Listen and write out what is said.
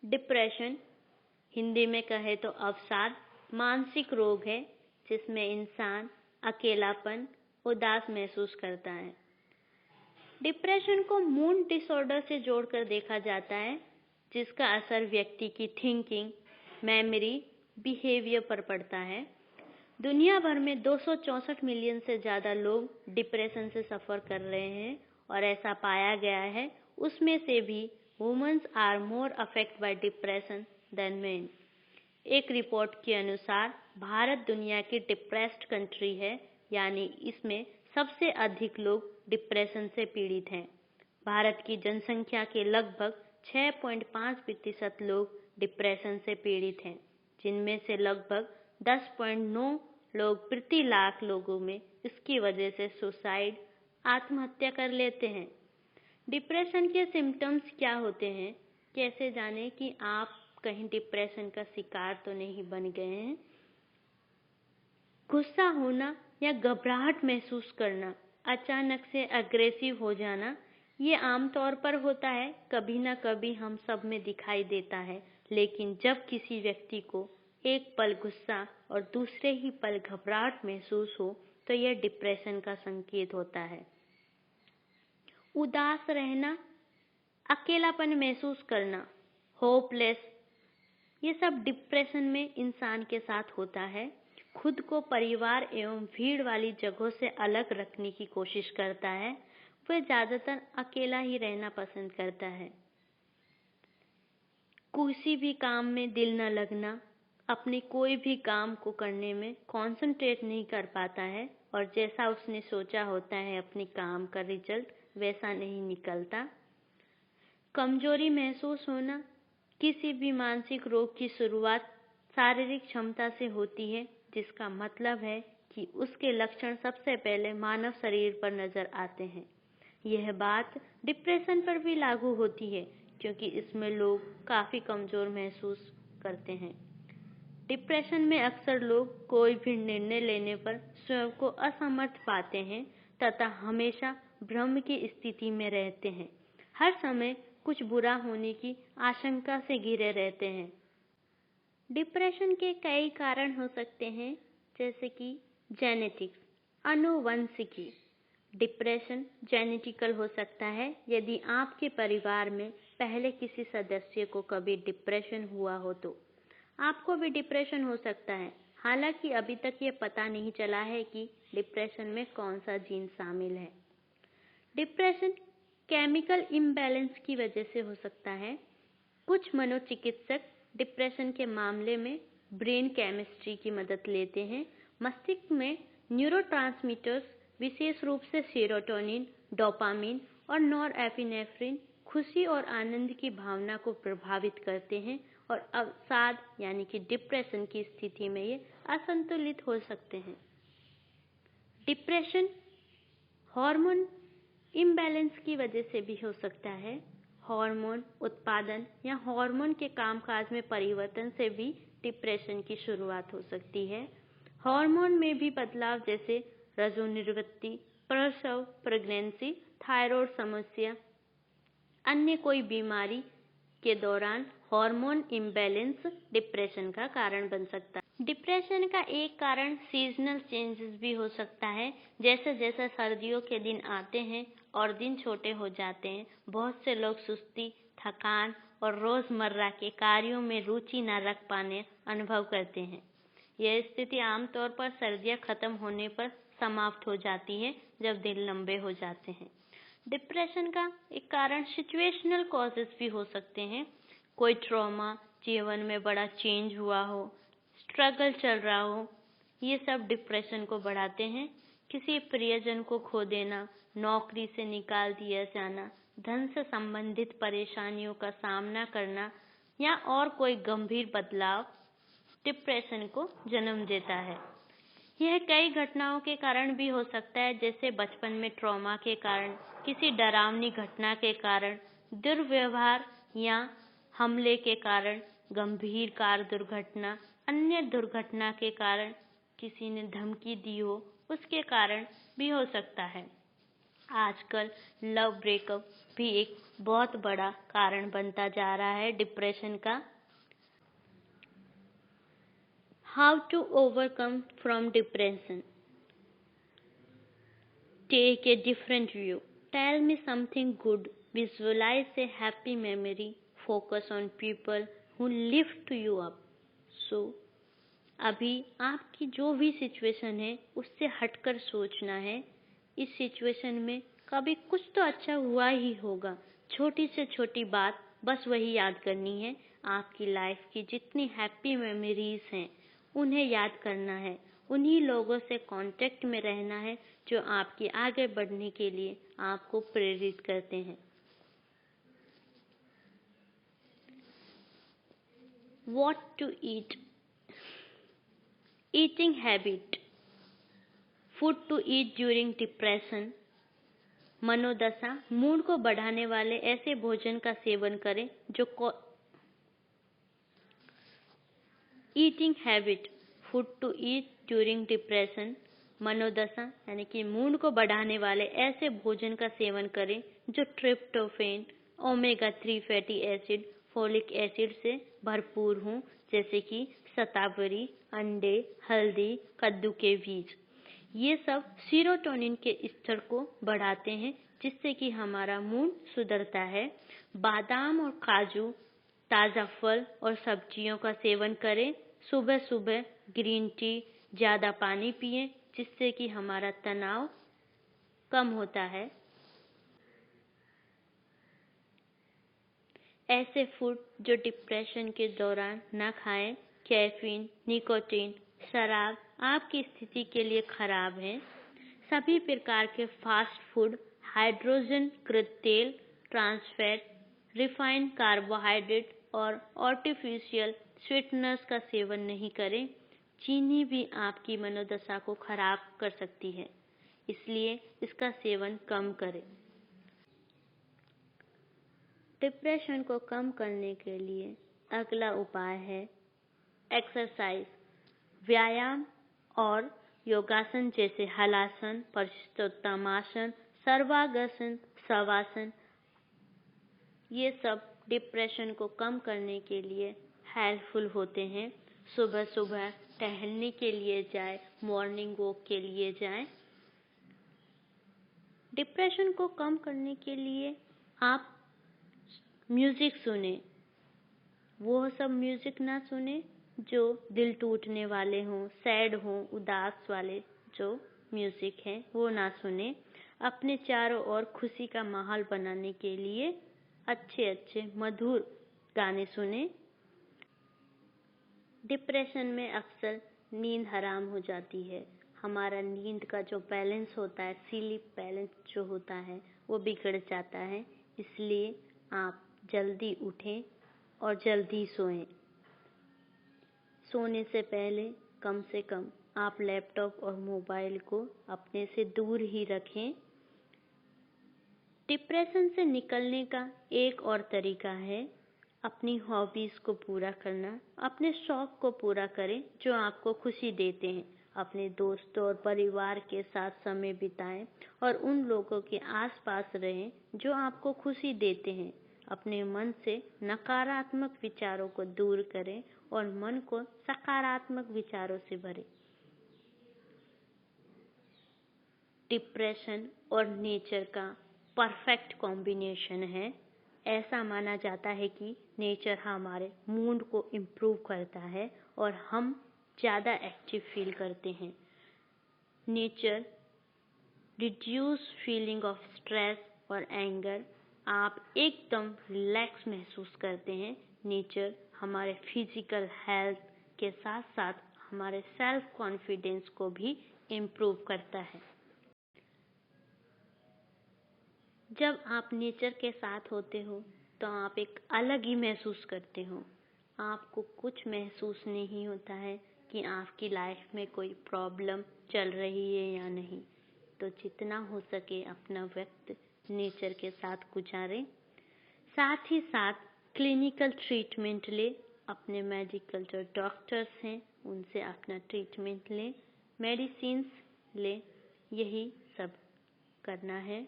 Depression Hindi में कहे तो अवसाद मानसिक रोग है जिसमें इंसान अकेलापन, उदास महसूस करता है। डिप्रेशन को मूड डिसऑर्डर से जोड़कर देखा जाता है, जिसका असर व्यक्ति की थिंकिंग, मेमोरी, बिहेवियर पर पड़ता है। दुनिया भर में 264 मिलियन से ज़्यादा लोग डिप्रेशन से सफ़र कर रहे हैं और ऐसा पाया गया है उसमें से भी womens are more affect by depression than men. एक रिपोर्ट के अनुसार भारत दुनिया की डिप्रेस्ड कंट्री है, यानी इसमें सबसे अधिक लोग डिप्रेशन से पीड़ित हैं। भारत की जनसंख्या के लगभग 6.5% लोग डिप्रेशन से पीड़ित हैं, जिनमें से लगभग 10.9 लोग प्रति लाख लोगों में इसकी वजह से सुसाइड, आत्महत्या कर लेते हैं। डिप्रेशन के सिम्टम्स क्या होते हैं? कैसे जानें कि आप कहीं डिप्रेशन का शिकार तो नहीं बन गए हैं? गुस्सा होना या घबराहट महसूस करना, अचानक से अग्रेसिव हो जाना, ये आमतौर पर होता है, कभी ना कभी हम सब में दिखाई देता है। लेकिन जब किसी व्यक्ति को एक पल गुस्सा और दूसरे ही पल घबराहट महसूस हो तो यह डिप्रेशन का संकेत होता है। उदास रहना, अकेलापन महसूस करना, होपलेस, ये सब डिप्रेशन में इंसान के साथ होता है। खुद को परिवार एवं भीड़ वाली जगहों से अलग रखने की कोशिश करता है। वह ज़्यादातर अकेला ही रहना पसंद करता है। किसी भी काम में दिल न लगना, अपने कोई भी काम को करने में कंसंट्रेट नहीं कर पाता है और जैसा उसने सोचा होता है अपने काम का रिजल्ट वैसा नहीं निकलता। कमजोरी महसूस होना, किसी भी मानसिक रोग की शुरुआत शारीरिक क्षमता से होती है, जिसका मतलब है कि उसके लक्षण सबसे पहले मानव शरीर पर नजर आते हैं। यह बात डिप्रेशन पर भी लागू होती है, क्योंकि इसमें लोग काफ़ी कमज़ोर महसूस करते हैं। डिप्रेशन में अक्सर लोग कोई भी निर्णय लेने पर स्वयं को असमर्थ पाते हैं तथा हमेशा भ्रम की स्थिति में रहते हैं। हर समय कुछ बुरा होने की आशंका से घिरे रहते हैं। डिप्रेशन के कई कारण हो सकते हैं, जैसे कि जेनेटिक्स, आनुवंशिकी। डिप्रेशन जेनेटिकल हो सकता है यदि आपके परिवार में पहले किसी सदस्य को कभी डिप्रेशन हुआ हो तो आपको भी डिप्रेशन हो सकता है। हालांकि अभी तक ये पता नहीं चला है कि डिप्रेशन में कौन सा जीन शामिल है। डिप्रेशन केमिकल इम्बैलेंस की वजह से हो सकता है। कुछ मनोचिकित्सक डिप्रेशन के मामले में ब्रेन केमिस्ट्री की मदद लेते हैं। मस्तिष्क में न्यूरोट्रांसमीटर्स, विशेष रूप से सेरोटोनिन, डोपामिन और नॉरएपिनेफ्रिन खुशी और आनंद की भावना को प्रभावित करते हैं और अवसाद यानी कि डिप्रेशन की स्थिति में ये असंतुलित हो सकते हैं। डिप्रेशन हार्मोन इम्बैलेंस की वजह से भी हो सकता है। हार्मोन उत्पादन या हार्मोन के कामकाज में परिवर्तन से भी डिप्रेशन की शुरुआत हो सकती है। हार्मोन में भी बदलाव जैसे रजोनिवृत्ति, प्रसव, प्रेगनेंसी, थायराइड समस्या, अन्य कोई बीमारी के दौरान हार्मोन इम्बैलेंस डिप्रेशन का कारण बन सकता है। डिप्रेशन का एक कारण सीजनल चेंजेस भी हो सकता है। जैसे जैसे सर्दियों के दिन आते हैं और दिन छोटे हो जाते हैं, बहुत से लोग सुस्ती, थकान और रोजमर्रा के कार्यों में रुचि न रख पाने अनुभव करते हैं। यह स्थिति आमतौर पर सर्दियां खत्म होने पर समाप्त हो जाती है, जब दिन लंबे हो जाते हैं। डिप्रेशन का एक कारण सिचुएशनल कॉजेस भी हो सकते हैं। कोई ट्रॉमा, जीवन में बड़ा चेंज हुआ हो, स्ट्रगल चल रहा हो, ये सब डिप्रेशन को बढ़ाते हैं। किसी प्रियजन को खो देना, नौकरी से निकाल दिया जाना, धन से संबंधित परेशानियों का सामना करना या और कोई गंभीर बदलाव डिप्रेशन को जन्म देता है। यह कई घटनाओं के कारण भी हो सकता है, जैसे बचपन में ट्रॉमा के कारण, किसी डरावनी घटना के कारण, दुर्व्यवहार या हमले के कारण, गंभीर कार दुर्घटना, अन्य दुर्घटना के कारण, किसी ने धमकी दी हो उसके कारण भी हो सकता है। आजकल लव ब्रेकअप, भी एक बहुत बड़ा कारण बनता जा रहा है डिप्रेशन का। How to overcome from depression? Take a different view. Tell me something good. Visualize a happy memory. Focus on people who lift you up. So, अभी आपकी जो भी सिचुएशन है उससे हटकर सोचना है। इस सिचुएशन में कभी कुछ तो अच्छा हुआ ही होगा। छोटी से छोटी बात बस वही याद करनी है। आपकी लाइफ की जितनी हैप्पी मेमोरीज हैं उन्हें याद करना है। उन्हीं लोगों से कांटेक्ट में रहना है जो आपके आगे बढ़ने के लिए आपको प्रेरित करते हैं। What to eat? Eating habit. Food to eat during depression. मनोदशा, मूड को बढ़ाने वाले ऐसे भोजन का सेवन करें जो eating habit, food to eat during depression. मनोदशा यानी कि मूड को बढ़ाने वाले ऐसे भोजन का सेवन करें जो tryptophan, omega 3 fatty acid, folic acid से भरपूर हों, जैसे कि शतावरी, अंडे, हल्दी, कद्दू के बीज। ये सब सीरोटोनिन के स्तर को बढ़ाते हैं जिससे कि हमारा मूड सुधरता है। बादाम और काजू, ताज़ा फल और सब्जियों का सेवन करें। सुबह सुबह ग्रीन टी, ज़्यादा पानी पिएं जिससे कि हमारा तनाव कम होता है। ऐसे फूड जो डिप्रेशन के दौरान न खाएं। कैफीन, निकोटीन, शराब आपकी स्थिति के लिए खराब है। सभी प्रकार के फास्ट फूड, हाइड्रोजन कृत तेल, ट्रांस फैट, रिफाइंड कार्बोहाइड्रेट और आर्टिफिशियल स्वीटनर्स का सेवन नहीं करें। चीनी भी आपकी मनोदशा को खराब कर सकती है, इसलिए इसका सेवन कम करें। डिप्रेशन को कम करने के लिए अगला उपाय है एक्सरसाइज, व्यायाम और योगासन जैसे हलासन, परिशुद्धोत्तमासन, सर्वांगासन, शवासन। ये सब डिप्रेशन को कम करने के लिए हेल्पफुल होते हैं। सुबह सुबह टहलने के लिए जाएं, मॉर्निंग वॉक के लिए जाएं। डिप्रेशन को कम करने के लिए आप म्यूजिक सुने। वो सब म्यूजिक ना सुने जो दिल टूटने वाले हों, सैड हों, उदास वाले जो म्यूजिक हैं वो ना सुने। अपने चारों ओर खुशी का माहौल बनाने के लिए अच्छे अच्छे मधुर गाने सुने। डिप्रेशन में अक्सर नींद हराम हो जाती है। हमारा नींद का जो बैलेंस होता है, स्लीप बैलेंस जो होता है वो बिगड़ जाता है। इसलिए आप जल्दी उठें और जल्दी सोएं। सोने से पहले कम से कम आप लैपटॉप और मोबाइल को अपने से दूर ही रखें। डिप्रेशन से निकलने का एक और तरीका है अपनी हॉबीज को पूरा करना। अपने शौक को पूरा करें जो आपको खुशी देते हैं। अपने दोस्तों और परिवार के साथ समय बिताएं और उन लोगों के आसपास रहें जो आपको खुशी देते हैं। अपने मन से नकारात्मक विचारों को दूर करें और मन को सकारात्मक विचारों से भरें। डिप्रेशन और नेचर का परफेक्ट कॉम्बिनेशन है। ऐसा माना जाता है कि नेचर हमारे मूड को इम्प्रूव करता है और हम ज़्यादा एक्टिव फील करते हैं। Nature reduce feeling of stress और एंगर। आप एकदम रिलैक्स महसूस करते हैं। नेचर हमारे फिजिकल हेल्थ के साथ साथ हमारे सेल्फ कॉन्फिडेंस को भी इम्प्रूव करता है। जब आप नेचर के साथ होते हो तो आप एक अलग ही महसूस करते हो। आपको कुछ महसूस नहीं होता है कि आपकी लाइफ में कोई प्रॉब्लम चल रही है या नहीं। तो जितना हो सके अपना वक्त नेचर के साथ गुजारें। साथ ही साथ क्लिनिकल ट्रीटमेंट ले। अपने मेडिकल जो डॉक्टर्स हैं उनसे अपना ट्रीटमेंट लें, मेडिसिन्स लें। यही सब करना है।